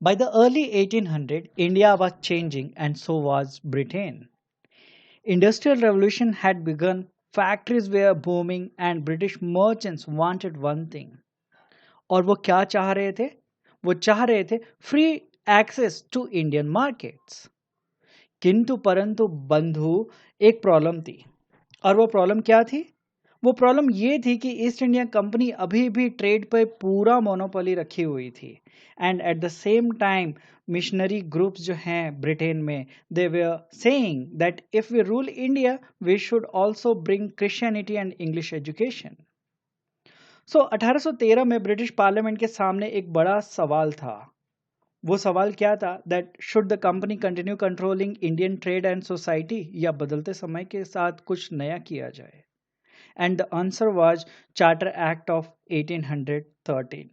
By the early 1800s, India was changing and so was Britain. Industrial revolution had begun, factories were booming and British merchants wanted one thing. और वो क्या चाह रहे थे? वो चाह रहे थे free access to Indian markets. किंतु परंतु बंधु एक प्रॉब्लम थी। और वो प्रॉब्लम क्या थी? वो प्रॉब्लम ये थी कि ईस्ट इंडिया कंपनी अभी भी ट्रेड पे पूरा मोनोपोली रखी हुई थी and at the same time missionary groups जो हैं ब्रिटेन में they were saying that if we rule India we should also bring Christianity and English education. So 1813 में ब्रिटिश पार्लियामेंट के सामने एक बड़ा सवाल था। वो सवाल क्या था? That should the company continue controlling Indian trade and society, या बदलते समय के साथ कुछ नया किया जाए। And the answer was Charter Act of 1813,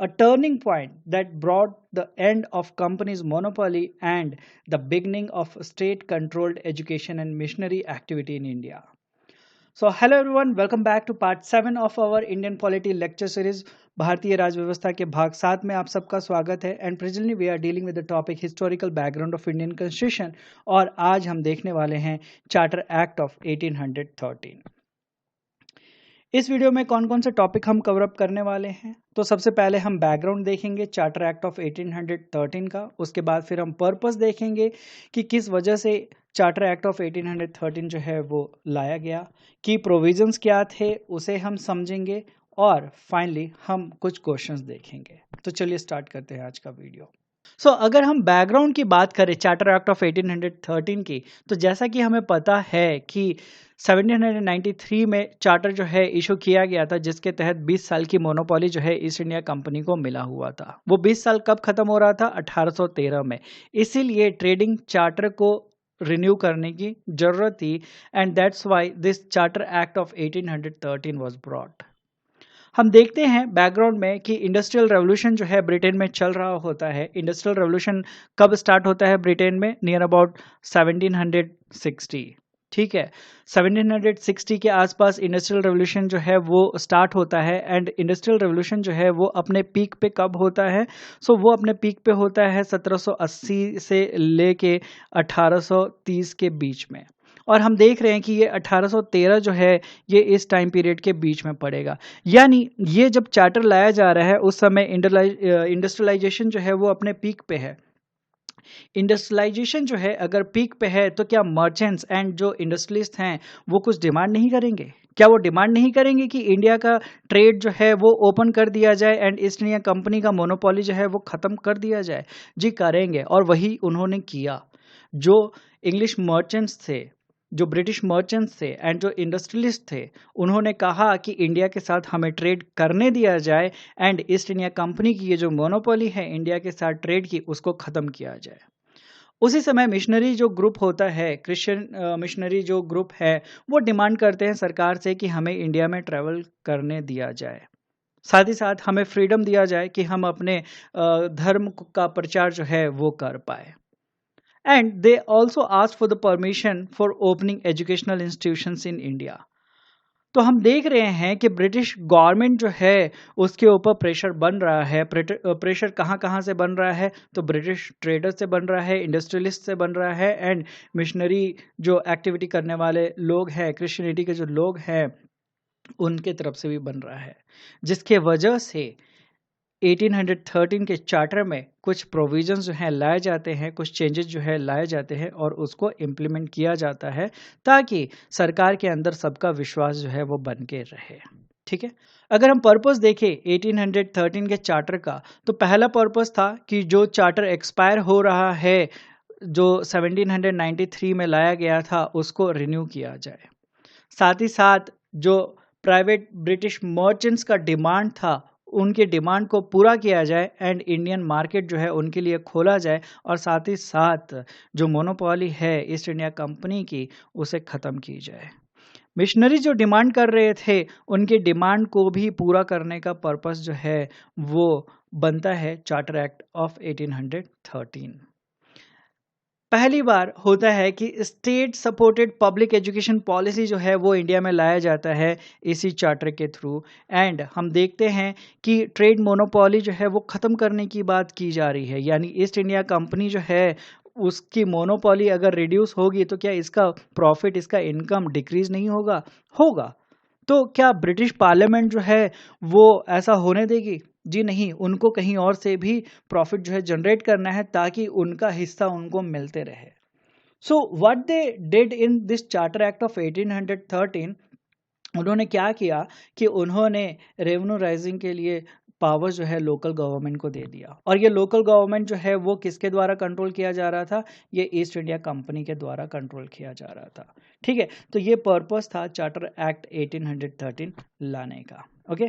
a turning point that brought the end of companies' monopoly and the beginning of state-controlled education and missionary activity in India. So, hello everyone, welcome back to part 7 of our Indian Polity lecture series. भारतीय राज्य व्यवस्था के भाग 7 में आप सबका स्वागत है and presently we are dealing with the topic historical background of Indian constitution और आज हम देखने वाले हैं चार्टर एक्ट ऑफ 1813। इस वीडियो में कौन कौन से टॉपिक हम कवर अप करने वाले हैं? तो सबसे पहले हम बैकग्राउंड देखेंगे चार्टर एक्ट ऑफ 1813 का, उसके बाद फिर हम पर्पस देखेंगे कि किस वजह से चार्टर एक्ट ऑफ 1813 जो है वो लाया गया, की प्रोविजंस क्या थे उसे हम समझेंगे और फाइनली हम कुछ क्वेश्चंस देखेंगे। तो चलिए स्टार्ट करते हैं आज का वीडियो। अगर हम बैकग्राउंड की बात करें चार्टर एक्ट ऑफ 1813 की, तो जैसा कि हमें पता है कि 1793 में चार्टर जो है इशू किया गया था, जिसके तहत 20 साल की मोनोपोली जो है ईस्ट इंडिया कंपनी को मिला हुआ था। वो 20 साल कब खत्म हो रहा था? 1813 में। इसीलिए ट्रेडिंग चार्टर को रिन्यू करने की जरूरत थी and that's why this charter act of 1813 was brought. हम देखते हैं बैकग्राउंड में कि इंडस्ट्रियल रेवोल्यूशन जो है ब्रिटेन में चल रहा होता है। इंडस्ट्रियल रेवोल्यूशन कब स्टार्ट होता है ब्रिटेन में? Near about 1760। ठीक है, 1760 के आसपास इंडस्ट्रियल रेवोल्यूशन जो है वो स्टार्ट होता है एंड इंडस्ट्रियल रेवोल्यूशन जो है वो अपने पीक पे कब होता है? वो अपने पीक पे होता है 1780 से लेके 1830 के बीच में। और हम देख रहे हैं कि ये 1813 जो है ये इस टाइम पीरियड के बीच में पड़ेगा। यानी ये जब चार्टर लाया जा रहा है उस समय इंडस्ट्रियलाइजेशन जो है वो अपने पीक पे है। इंडस्ट्रियलाइजेशन जो है अगर पीक पे है तो क्या मर्चेंट्स एंड जो इंडस्ट्रियलिस्ट हैं वो कुछ डिमांड नहीं करेंगे? क्या वो डिमांड नहीं करेंगे कि इंडिया का ट्रेड जो है वो ओपन कर दिया जाए एंड ईस्ट इंडिया कंपनी का मोनोपोली जो है वो खत्म कर दिया जाए? जी करेंगे, और वही उन्होंने किया। जो इंग्लिश मर्चेंट्स थे, जो ब्रिटिश मर्चेंट्स थे एंड जो इंडस्ट्रियलिस्ट थे, उन्होंने कहा कि इंडिया के साथ हमें ट्रेड करने दिया जाए एंड ईस्ट इंडिया कंपनी की ये जो मोनोपोली है इंडिया के साथ ट्रेड की उसको ख़त्म किया जाए। उसी समय मिशनरी जो ग्रुप होता है, क्रिश्चियन मिशनरी जो ग्रुप है, वो डिमांड करते हैं सरकार से कि हमें इंडिया में ट्रैवल करने दिया जाए, साथ ही साथ हमें फ्रीडम दिया जाए कि हम अपने धर्म का प्रचार जो है वो कर पाए। And they also asked for the permission for opening educational institutions in India. तो हम देख रहे हैं कि ब्रिटिश गवर्नमेंट जो है उसके ऊपर प्रेशर बन रहा है। प्रेशर कहाँ कहाँ से बन रहा है? तो ब्रिटिश ट्रेडर से बन रहा है, इंडस्ट्रियलिस्ट से बन रहा है एंड मिशनरी जो एक्टिविटी करने वाले लोग हैं, क्रिश्चियनिटी के जो लोग हैं, उनके तरफ से भी बन रहा है, जिसके वजह से 1813 के चार्टर में कुछ प्रोविजंस जो हैं लाए जाते हैं, कुछ चेंजेस जो है लाए जाते हैं और उसको इम्प्लीमेंट किया जाता है ताकि सरकार के अंदर सबका विश्वास जो है वो बन के रहे। ठीक है, अगर हम पर्पस देखें 1813 के चार्टर का, तो पहला पर्पस था कि जो चार्टर एक्सपायर हो रहा है, जो 1793 में लाया गया था, उसको रिन्यू किया जाए। साथ ही साथ जो प्राइवेट ब्रिटिश मर्चेंट्स का डिमांड था, उनके डिमांड को पूरा किया जाए एंड इंडियन मार्केट जो है उनके लिए खोला जाए, और साथ ही साथ जो मोनोपोली है ईस्ट इंडिया कंपनी की उसे ख़त्म की जाए। मिशनरी जो डिमांड कर रहे थे उनके डिमांड को भी पूरा करने का पर्पस जो है वो बनता है चार्टर एक्ट ऑफ 1813। पहली बार होता है कि state supported public education policy जो है वो इंडिया में लाया जाता है इसी चार्टर के थ्रू। एंड हम देखते हैं कि ट्रेड मोनोपोली जो है वो ख़त्म करने की बात की जा रही है, यानी ईस्ट इंडिया कंपनी जो है उसकी मोनोपोली अगर रिड्यूस होगी तो क्या इसका प्रॉफिट, इसका इनकम डिक्रीज नहीं होगा? होगा। तो क्या ब्रिटिश पार्लियामेंट जो है वो ऐसा होने देगी? जी नहीं, उनको कहीं और से भी प्रॉफिट जो है जनरेट करना है ताकि उनका हिस्सा उनको मिलते रहे। So what they did in this charter act of 1813, उन्होंने क्या किया कि उन्होंने रेवेन्यू राइजिंग के लिए पावर जो है लोकल गवर्नमेंट को दे दिया। और ये लोकल गवर्नमेंट जो है वो किसके द्वारा कंट्रोल किया जा रहा था? ये ईस्ट इंडिया कंपनी के द्वारा कंट्रोल किया जा रहा था। ठीक है, तो ये पर्पस था चार्टर एक्ट 1813 लाने का। ओके,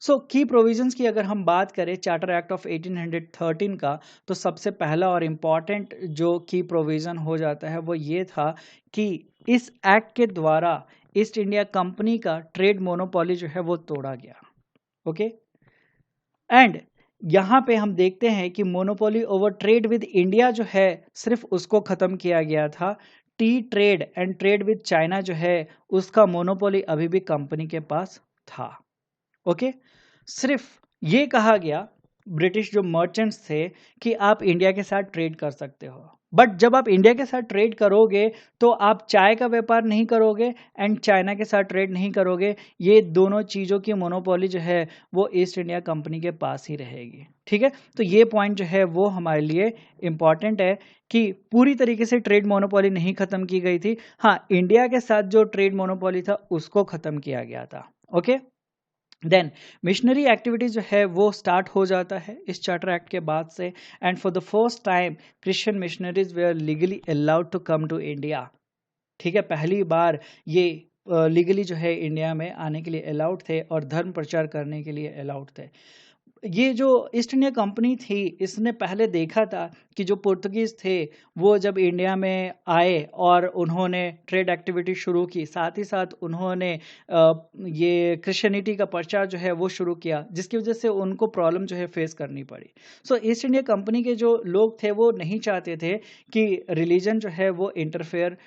सो की प्रोविजंस की अगर हम बात करें चार्टर एक्ट ऑफ 1813 का, तो सबसे पहला और इम्पॉर्टेंट जो की प्रोविजन हो जाता है वो ये था कि इस एक्ट के द्वारा ईस्ट इंडिया कंपनी का ट्रेड मोनोपोली जो है वो तोड़ा गया। ओके, एंड यहाँ पे हम देखते हैं कि monopoly over trade with India जो है सिर्फ उसको खत्म किया गया था। T trade and trade with China जो है उसका मोनोपोली अभी भी कंपनी के पास था। ओके, सिर्फ ये कहा गया ब्रिटिश जो मर्चेंट्स थे कि आप इंडिया के साथ ट्रेड कर सकते हो, बट जब आप इंडिया के साथ ट्रेड करोगे तो आप चाय का व्यापार नहीं करोगे एंड चाइना के साथ ट्रेड नहीं करोगे। ये दोनों चीज़ों की मोनोपोली जो है वो ईस्ट इंडिया कंपनी के पास ही रहेगी। ठीक है, तो ये पॉइंट जो है वो हमारे लिए इम्पॉर्टेंट है कि पूरी तरीके से ट्रेड मोनोपोली नहीं ख़त्म की गई थी। हाँ, इंडिया के साथ जो ट्रेड मोनोपोली था उसको ख़त्म किया गया था। ओके, देन मिशनरी एक्टिविटीज जो है वो स्टार्ट हो जाता है इस चार्टर एक्ट के बाद से। And for the first time Christian missionaries were legally allowed to come to India. ठीक है, पहली बार ये लीगली जो है इंडिया में आने के लिए अलाउड थे और धर्म प्रचार करने के लिए अलाउड थे। ये जो ईस्ट इंडिया कंपनी थी इसने पहले देखा था कि जो पुर्तगीज थे वो जब इंडिया में आए और उन्होंने ट्रेड एक्टिविटी शुरू की, साथ ही साथ उन्होंने ये क्रिश्चियनिटी का प्रचार जो है वो शुरू किया, जिसकी वजह से उनको प्रॉब्लम जो है फेस करनी पड़ी। सो ईस्ट इंडिया कंपनी के जो लोग थे वो नहीं चाहते थे कि रिलीजन जो है वो इंटरफेयर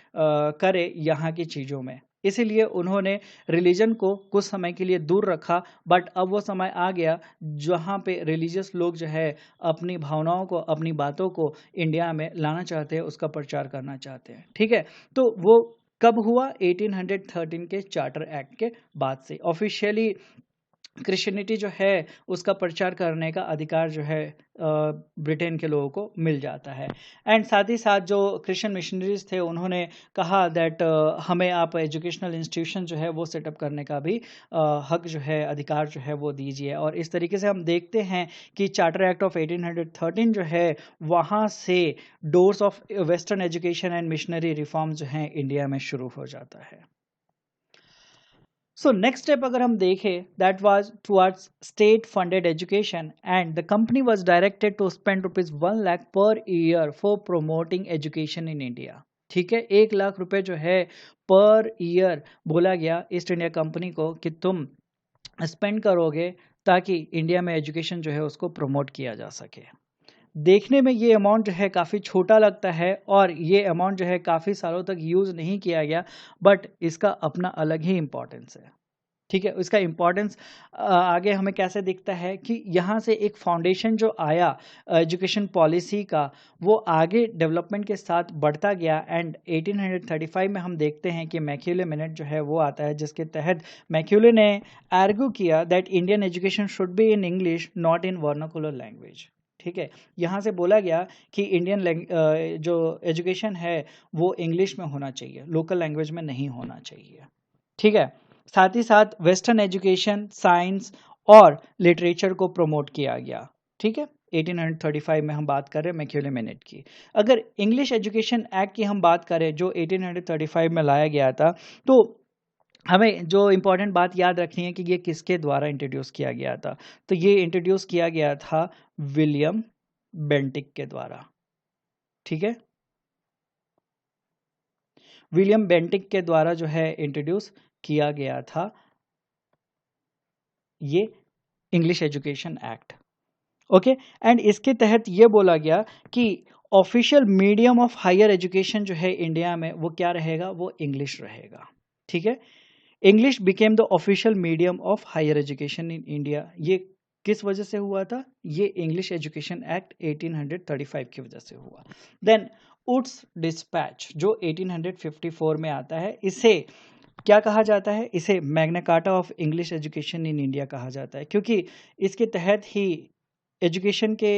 करे यहाँ की चीज़ों में, इसीलिए उन्होंने रिलीजन को कुछ समय के लिए दूर रखा। बट अब वो समय आ गया जहाँ पे रिलीजियस लोग जो है अपनी भावनाओं को, अपनी बातों को इंडिया में लाना चाहते हैं, उसका प्रचार करना चाहते हैं। ठीक है, तो वो कब हुआ? 1813 के चार्टर एक्ट के बाद से ऑफिशियली क्रिश्चियनिटी जो है उसका प्रचार करने का अधिकार जो है ब्रिटेन के लोगों को मिल जाता है। एंड साथ ही साथ जो क्रिश्चियन मिशनरीज थे उन्होंने कहा दैट हमें आप एजुकेशनल इंस्टीट्यूशन जो है वो सेटअप करने का भी हक जो है, अधिकार जो है वो दीजिए। और इस तरीके से हम देखते हैं कि चार्टर एक्ट ऑफ 1813 जो है वहाँ से doors of western education and machinery reform जो है इंडिया में शुरू हो जाता है। So next step अगर हम देखें, that was towards state funded education and the company was directed to spend rupees 1 lakh per year for promoting education in India। ठीक है, 1 लाख रुपए जो है पर ईयर बोला गया ईस्ट इंडिया कंपनी को कि तुम स्पेंड करोगे ताकि इंडिया में एजुकेशन जो है उसको प्रमोट किया जा सके। देखने में ये अमाउंट जो है काफ़ी छोटा लगता है और ये अमाउंट जो है काफ़ी सालों तक यूज़ नहीं किया गया, बट इसका अपना अलग ही इम्पोर्टेंस है। ठीक है, इसका इम्पोर्टेंस आगे हमें कैसे दिखता है कि यहाँ से एक फाउंडेशन जो आया एजुकेशन पॉलिसी का वो आगे डेवलपमेंट के साथ बढ़ता गया। एंड 1835 में हम देखते हैं कि मैक्यूले मिनट जो है वो आता है, जिसके तहत मैक्यूले ने आर्ग्यू किया that Indian education should be in English not in vernacular language. ठीक है, यहाँ से बोला गया कि इंडियन जो एजुकेशन है वो इंग्लिश में होना चाहिए, लोकल लैंग्वेज में नहीं होना चाहिए। ठीक है, साथ ही साथ वेस्टर्न एजुकेशन, साइंस और लिटरेचर को प्रमोट किया गया। ठीक है, 1835 में हम बात कर रहे हैं मैक्यूले मिनट की। अगर इंग्लिश एजुकेशन एक्ट की हम बात करें जो 1835 में लाया गया था, तो हमें जो इम्पोर्टेंट बात याद रखनी है कि ये किसके द्वारा इंट्रोड्यूस किया गया था। तो ये इंट्रोड्यूस किया गया था विलियम बेंटिक के द्वारा। ठीक है, विलियम बेंटिक के द्वारा जो है इंट्रोड्यूस किया गया था ये English education act. Okay, and इसके तहत ये बोला गया कि official medium of higher education जो है इंडिया में वो क्या रहेगा, वो इंग्लिश रहेगा। ठीक है, English became the official medium of higher education in India. ये किस वजह से हुआ था, ये इंग्लिश एजुकेशन एक्ट 1835 की वजह से हुआ। देन वुड्स डिस्पैच जो 1854 में आता है, इसे क्या कहा जाता है, इसे Magna carta of English education in India कहा जाता है, क्योंकि इसके तहत ही एजुकेशन के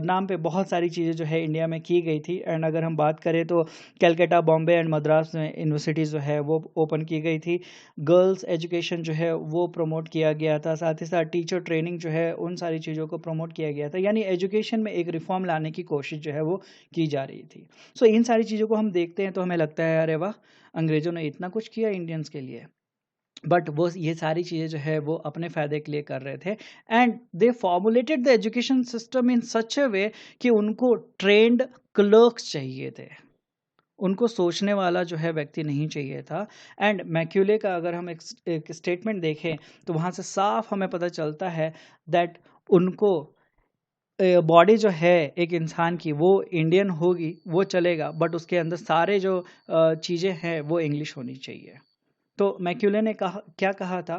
नाम पे बहुत सारी चीज़ें जो है इंडिया में की गई थी। एंड अगर हम बात करें तो कलकत्ता, बॉम्बे एंड मद्रास में यूनिवर्सिटीज़ जो है वो ओपन की गई थी। गर्ल्स एजुकेशन जो है वो प्रमोट किया गया था, साथ ही साथ टीचर ट्रेनिंग जो है उन सारी चीज़ों को प्रमोट किया गया था। यानी एजुकेशन में एक रिफॉर्म लाने की कोशिश जो है वो की जा रही थी। सो इन सारी चीज़ों को हम देखते हैं तो हमें लगता है अरे वाह, अंग्रेज़ों ने इतना कुछ किया इंडियंस के लिए। बट वो ये सारी चीज़ें जो है वो अपने फ़ायदे के लिए कर रहे थे। And they formulated the education system in such a way कि उनको ट्रेंड क्लर्क्स चाहिए थे, उनको सोचने वाला जो है व्यक्ति नहीं चाहिए था। एंड मैक्यूले का अगर हम एक स्टेटमेंट देखें तो वहाँ से साफ हमें पता चलता है दैट उनको बॉडी जो है एक इंसान की वो इंडियन होगी वो चलेगा, बट उसके अंदर सारे जो चीज़ें हैं वो इंग्लिश होनी चाहिए। तो मैक्यूले ने कहा, क्या कहा था,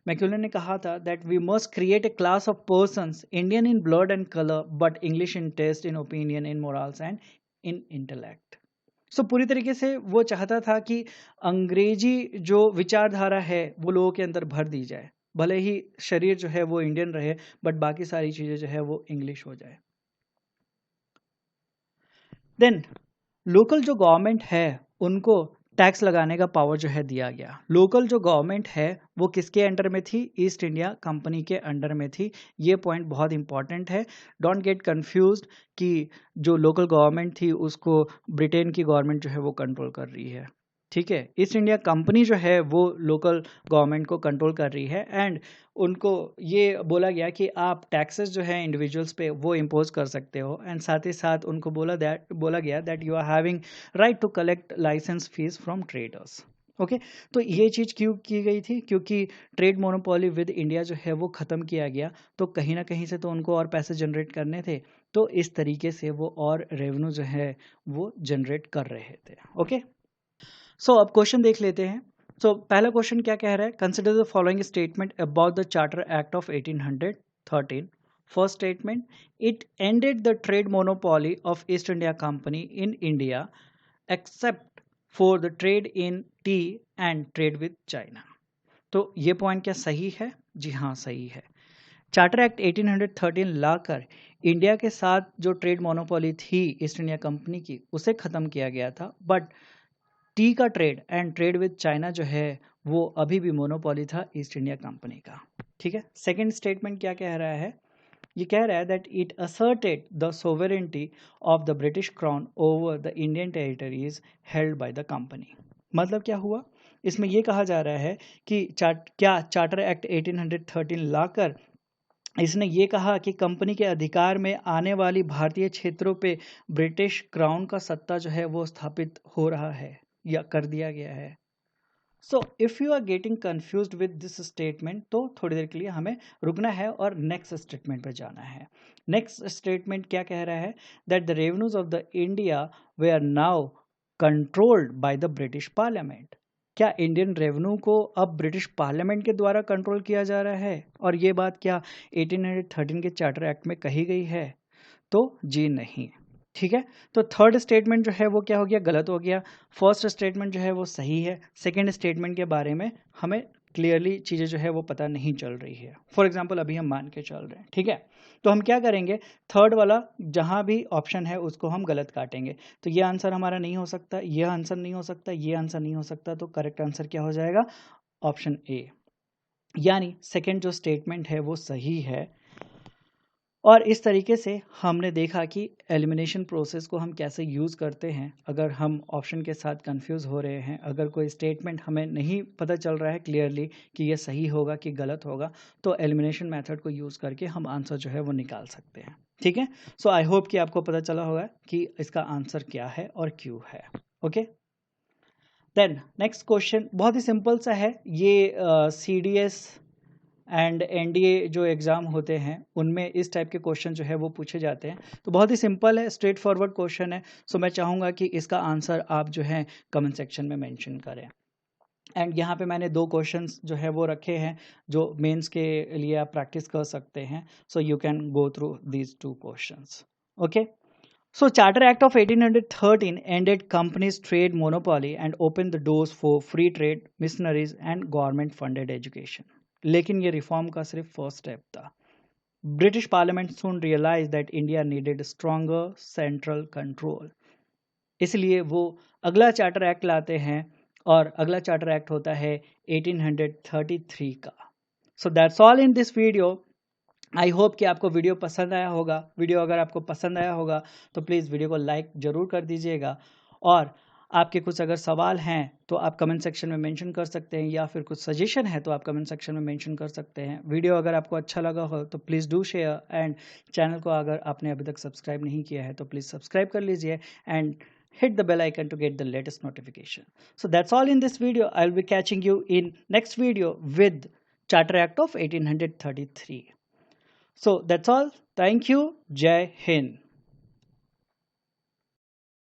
मैक्यूले ने कहा था that we must create a class of persons Indian in blood and colour but English in taste, in opinion, in morals and in intellect. So पूरी तरीके से वो चाहता था कि अंग्रेजी जो विचारधारा है वो लोगों के अंदर भर दी जाए, भले ही शरीर जो है वो इंडियन रहे बट बाकी सारी चीज़ें जो है वो इंग्लिश हो जाए। देन लोकल जो गवर्नमेंट है उनको टैक्स लगाने का पावर जो है दिया गया। लोकल जो गवर्नमेंट है वो किसके अंडर में थी, ईस्ट इंडिया कंपनी के अंडर में थी। ये पॉइंट बहुत इंपॉर्टेंट है, डोंट गेट कंफ्यूज्ड कि जो लोकल गवर्नमेंट थी उसको ब्रिटेन की गवर्नमेंट जो है वो कंट्रोल कर रही है। ठीक है, ईस्ट इंडिया कंपनी जो है वो लोकल गवर्नमेंट को कंट्रोल कर रही है। एंड उनको ये बोला गया कि आप टैक्सेस जो है इंडिविजुअल्स पे वो इम्पोज कर सकते हो। एंड साथ ही साथ उनको बोला गया that you are having right to collect licence fees from traders. Okay, तो ये चीज़ क्यों की गई थी, क्योंकि ट्रेड मोनोपोली विद इंडिया जो है वो ख़त्म किया गया, तो कहीं ना कहीं से तो उनको और पैसे जनरेट करने थे, तो इस तरीके से वो और रेवेन्यू जो है वो जनरेट कर रहे थे। ओके, सो अब क्वेश्चन देख लेते हैं। सो पहला क्वेश्चन क्या कह रहा है, consider the following statement about the charter act of 1813। First statement, it ended the trade monopoly of east India company in India except for the trade in T and trade with China. तो ये point क्या सही है, जी हाँ सही है। Charter act 1813 लाकर India के साथ जो ट्रेड मोनोपोली थी ईस्ट इंडिया कंपनी की उसे ख़त्म किया गया था, बट टी का trade and trade with China जो है वो अभी भी मोनोपोली था ईस्ट इंडिया कंपनी का। ठीक है, सेकंड स्टेटमेंट क्या कह रहा है, ये कह रहा है that it asserted the sovereignty of the British crown over the Indian territories held by the company. मतलब क्या हुआ, इसमें यह कहा जा रहा है कि चार्टर एक्ट 1813 लाकर इसने ये कहा कि कंपनी के अधिकार में आने वाली भारतीय क्षेत्रों पे ब्रिटिश क्राउन का सत्ता जो है वो स्थापित हो रहा है या कर दिया गया है। So if you are getting confused with this statement तो थोड़ी देर के लिए हमें रुकना है और नेक्स्ट स्टेटमेंट पे जाना है। नेक्स्ट स्टेटमेंट क्या कह रहा है, that the revenues of the India they are now controlled by the British parliament. क्या इंडियन रेवेन्यू को अब ब्रिटिश पार्लियामेंट के द्वारा कंट्रोल किया जा रहा है, और ये बात क्या 1813 के चार्टर एक्ट में कही गई है, तो जी नहीं। ठीक है, तो थर्ड स्टेटमेंट जो है वो क्या हो गया, गलत हो गया। फर्स्ट स्टेटमेंट जो है वो सही है। सेकंड स्टेटमेंट के बारे में हमें क्लियरली चीज़ें जो है वो पता नहीं चल रही है। फॉर एग्जांपल अभी हम मान के चल रहे हैं, ठीक है, तो हम क्या करेंगे, थर्ड वाला जहाँ भी ऑप्शन है उसको हम गलत काटेंगे। तो ये आंसर हमारा नहीं हो सकता, ये आंसर नहीं हो सकता, ये आंसर नहीं हो सकता, तो करेक्ट आंसर क्या हो जाएगा, ऑप्शन ए। यानी सेकेंड जो स्टेटमेंट है वो सही है। और इस तरीके से हमने देखा कि एलिमिनेशन प्रोसेस को हम कैसे यूज़ करते हैं। अगर हम ऑप्शन के साथ कंफ्यूज हो रहे हैं, अगर कोई स्टेटमेंट हमें नहीं पता चल रहा है क्लियरली कि ये सही होगा कि गलत होगा, तो एलिमिनेशन मेथड को यूज़ करके हम आंसर जो है वो निकाल सकते हैं। ठीक है, सो आई होप कि आपको पता चला होगा कि इसका आंसर क्या है और क्यों है। ओके, देन नेक्स्ट क्वेश्चन बहुत ही सिंपल सा है, ये CDS एंड एनडीए जो एग्ज़ाम होते हैं उनमें इस टाइप के क्वेश्चन जो है वो पूछे जाते हैं। तो बहुत ही सिंपल है, स्ट्रेट फॉरवर्ड क्वेश्चन है। सो मैं चाहूँगा कि इसका आंसर आप जो है कमेंट सेक्शन में मेंशन करें। एंड यहाँ पे मैंने 2 क्वेश्चंस जो है वो रखे हैं जो मेंस के लिए आप प्रैक्टिस कर सकते हैं। So you can go through these 2 questions. Okay. So Charter Act of 1813 ended companies' trade monopoly and opened the doors for free trade, missionaries and government funded education. लेकिन ये रिफॉर्म का सिर्फ फर्स्ट स्टेप था। British parliament soon realized that India needed stronger central control. इसलिए वो अगला charter act लाते हैं और अगला चार्टर एक्ट होता है 1833 का। So that's all in this video. I hope कि आपको वीडियो पसंद आया होगा। वीडियो अगर आपको पसंद आया होगा तो प्लीज़ वीडियो को लाइक ज़रूर कर दीजिएगा, और आपके कुछ अगर सवाल हैं तो आप कमेंट सेक्शन में मेंशन कर सकते हैं, या फिर कुछ सजेशन है तो आप कमेंट सेक्शन में मेंशन कर सकते हैं। वीडियो अगर आपको अच्छा लगा हो तो please do share, and channel को अगर आपने अभी तक सब्सक्राइब नहीं किया है तो प्लीज़ सब्सक्राइब कर लीजिए and hit the bell icon to get the latest notification. So that's all in this video. I'll be catching you in next video with Charter Act of 1833. So that's all. Thank you. Jai Hind.